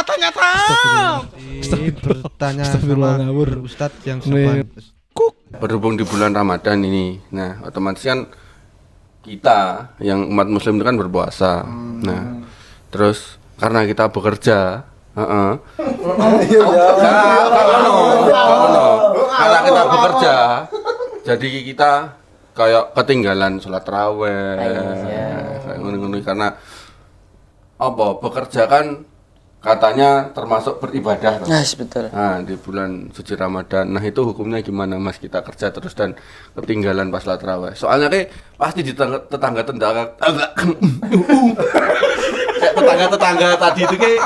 Ternyata. Bertanya sama Ustadz yang sopan. Berhubung di bulan Ramadan ini, nah otomatis kan kita yang umat Muslim itu kan berpuasa. Nah, terus karena kita bekerja, karena kita bekerja, jadi kita kayak ketinggalan sholat raweh, kayak ngono-ngono karena apa? Bekerja kan katanya termasuk beribadah. Betul. Nah, di bulan suci Ramadan. Nah, itu hukumnya gimana Mas kita kerja terus dan ketinggalan pas sholat raweh? Soalnya kayak pasti di tetangga-tetangga kayak tetangga-tetangga tadi itu kayak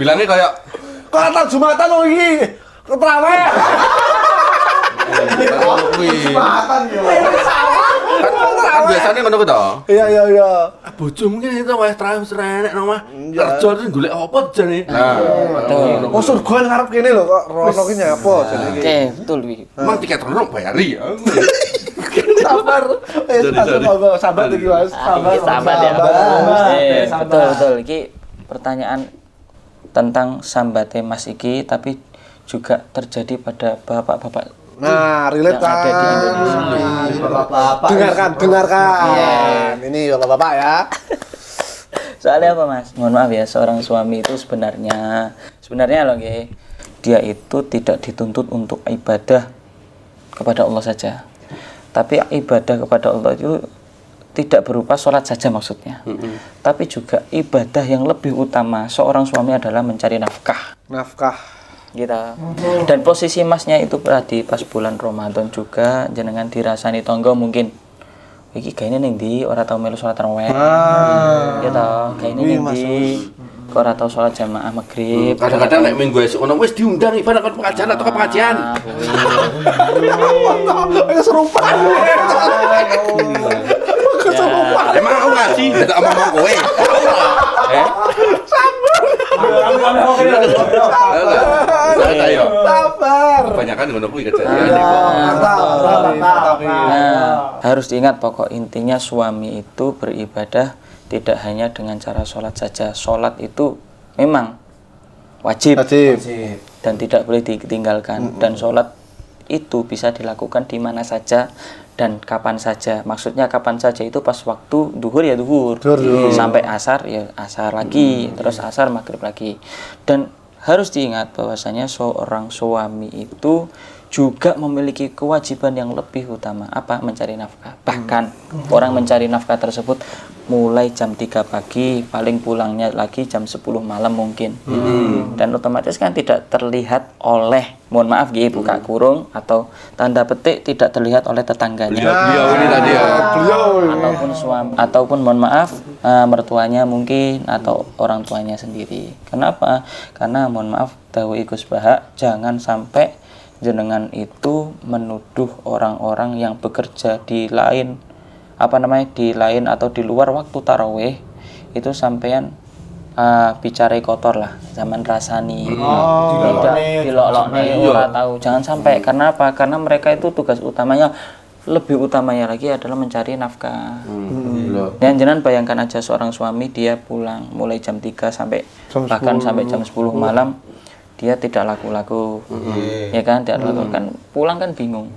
bilangnya kayak Kata Jumatan lo iki. Ketraweh. Jumatan ya. Kan biasanya ngono ku to. Iya. Bojomu ki itu wis traweh serenek nang omah. Kerja terus golek apa jane? Nah, Oh surga ngarep kene lho kok rono ki nyapa jane iki. Oke, betul wi. emang tiket rono bayari ya. Sabar. Sabar iki Mas. Sabar ya. Betul. Iki pertanyaan tentang sambate Mas iki tapi juga terjadi pada bapak-bapak Nah, relate yang ada di Indonesia. Bapak-bapak. Dengarkan. Ini ya Bapak ya. Soalnya apa Mas? Mohon maaf ya, seorang suami itu sebenarnya loh nggih, dia itu tidak dituntut untuk ibadah kepada Allah saja. Tapi ibadah kepada Allah itu tidak berupa sholat saja maksudnya. Tapi juga ibadah yang lebih utama seorang suami adalah mencari nafkah. Gitu. Dan posisi Masnya itu tadi pas bulan Ramadan juga jenengan dirasani tonggo mungkin iki gaene ning ndi ora tau melu salat tarawih. Ya ta, gaene ning ndi kok ora tau salat jamaah maghrib. Kadang-kadang nek minggu esuk ono wis diundang ibadah pengajian atau pengajian. Kesurupan. Emang aku ngaji tidak omong kowe. Sabar. Kebanyakan ngono kuwi kejadian. Harus diingat pokok intinya suami itu beribadah tidak hanya dengan cara sholat saja. Sholat itu memang wajib dan tidak boleh ditinggalkan. Dan sholat itu bisa dilakukan di mana saja dan kapan saja. Maksudnya kapan saja itu pas waktu duhur ya duhur. Sampai asar ya asar lagi, terus asar maghrib lagi. Dan harus diingat bahwasanya seorang suami itu juga memiliki kewajiban yang lebih utama, apa? Mencari nafkah. Bahkan orang mencari nafkah tersebut mulai jam 3 pagi, paling pulangnya lagi jam 10 malam mungkin. Dan otomatis kan tidak terlihat oleh, mohon maaf gitu, buka kurung atau tanda petik tidak terlihat oleh tetangganya. Beliau ini tadi ya. Ataupun suami, ataupun mohon maaf mertuanya mungkin atau orang tuanya sendiri. Kenapa? Karena mohon maaf dawuh Gus Bahak, jangan sampai jenengan itu menuduh orang-orang yang bekerja di lain di lain atau di luar waktu tarawih itu sampean bicara kotor lah, zaman rasani tidak dilolokne ora tahu, jangan sampai. Karena apa? Karena mereka itu tugas utamanya, lebih utamanya lagi adalah mencari nafkah. Dan jangan bayangkan aja seorang suami dia pulang mulai jam 3 sampai bahkan sampai jam 10 malam dia tidak laku-laku, ya kan, tidak laku kan, pulang kan bingung.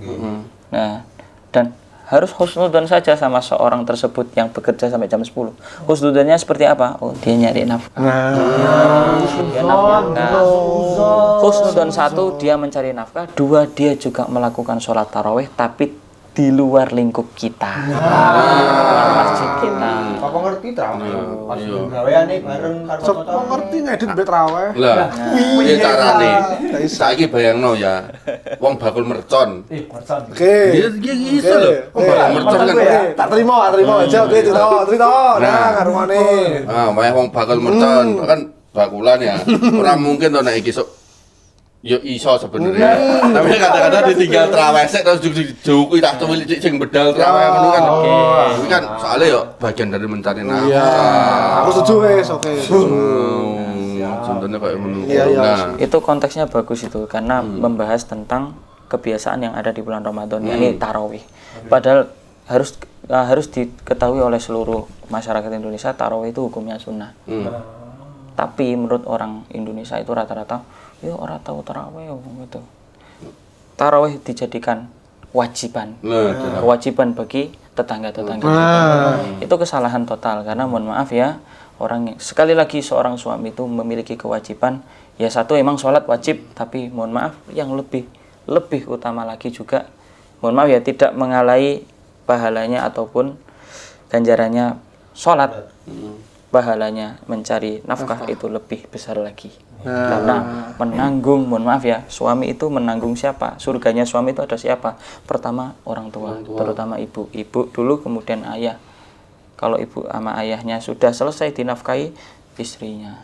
Nah, dan harus husnudzon saja sama seorang tersebut yang bekerja sampai jam 10. Husnudzonnya seperti apa? Oh, dia nyari nafkah. Husnudzon 1, dia mencari nafkah. 2, dia juga melakukan sholat tarawih tapi di luar lingkup kita, luar masjid kita. Apa ngerti tarawih? Pas gaweane bareng karo Sopo ngerti ngedit mbek traweh. Lah, piye carane? Saiki bayangno ya. Wong bakul mercon. Oke. Iya iso lho. Wong bakul mercon kan. Tak terima aja oke cerita. Nah, karungane. Ah, wae wong bakul mercon kan bakulan ya. Ora mungkin to nek iki sok yo iso sebenarnya. Tapi kadang-kadang ditinggal traweh sik terus juk-juk tak tuwil sing bedal traweh ngono kan. Ini kan soalnya yo bagian dari mencari nafkah. Iya. Aku setuju wes, oke. Contohnya kayak ngono. Iya. Nah, Itu konteksnya bagus itu karena membahas tentang kebiasaan yang ada di bulan Ramadan, yakni tarawih. Padahal harus diketahui oleh seluruh masyarakat Indonesia, tarawih itu hukumnya sunnah. Tapi menurut orang Indonesia itu rata-rata, ya orang tahu tarawih gitu. Tarawih dijadikan kewajiban bagi tetangga-tetangga kita. Itu kesalahan total karena mohon maaf ya, sekali lagi seorang suami itu memiliki kewajiban ya, satu emang sholat wajib, tapi mohon maaf yang lebih utama lagi juga, mohon maaf ya, tidak mengalahi pahalanya ataupun ganjarannya sholat. Pahalanya mencari nafkah itu lebih besar lagi. Karena menanggung, mohon maaf ya, suami itu menanggung siapa? Surganya suami itu ada siapa? Pertama orang tua, terutama ibu dulu, kemudian ayah. Kalau ibu sama ayahnya sudah selesai dinafkahi, istrinya.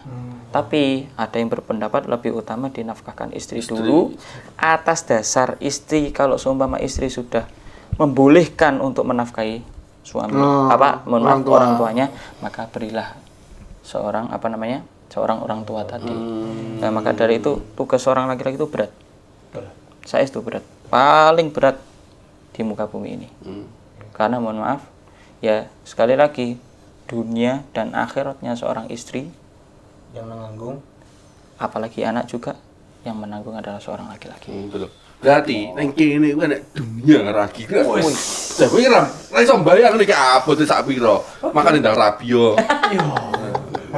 Tapi ada yang berpendapat lebih utama dinafkahkan istri dulu, atas dasar istri, kalau seumpama istri sudah membolehkan untuk menafkahi suami, mohon maaf, orang tuanya, maka berilah seorang orang tua tadi. Nah, maka dari itu tugas seorang laki-laki itu berat. Saya itu berat, paling berat di muka bumi ini. Karena mohon maaf ya, sekali lagi, dunia dan akhiratnya seorang istri yang menanggung, apalagi anak juga yang menanggung adalah seorang laki-laki. Berarti nang kene ku nek dunia ragi. Wis, kowe ora iso mbayang nek abote sak pira. Makane ndang rabi yo.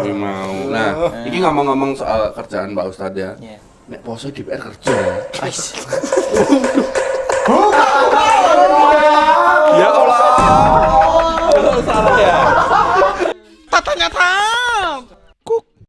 Yo mau. Nah, iki ngomong-ngomong soal kerjaan Pak Ustadz ya. Nek poso di PR kerja. Ya Allah. Salah ya. Tatanya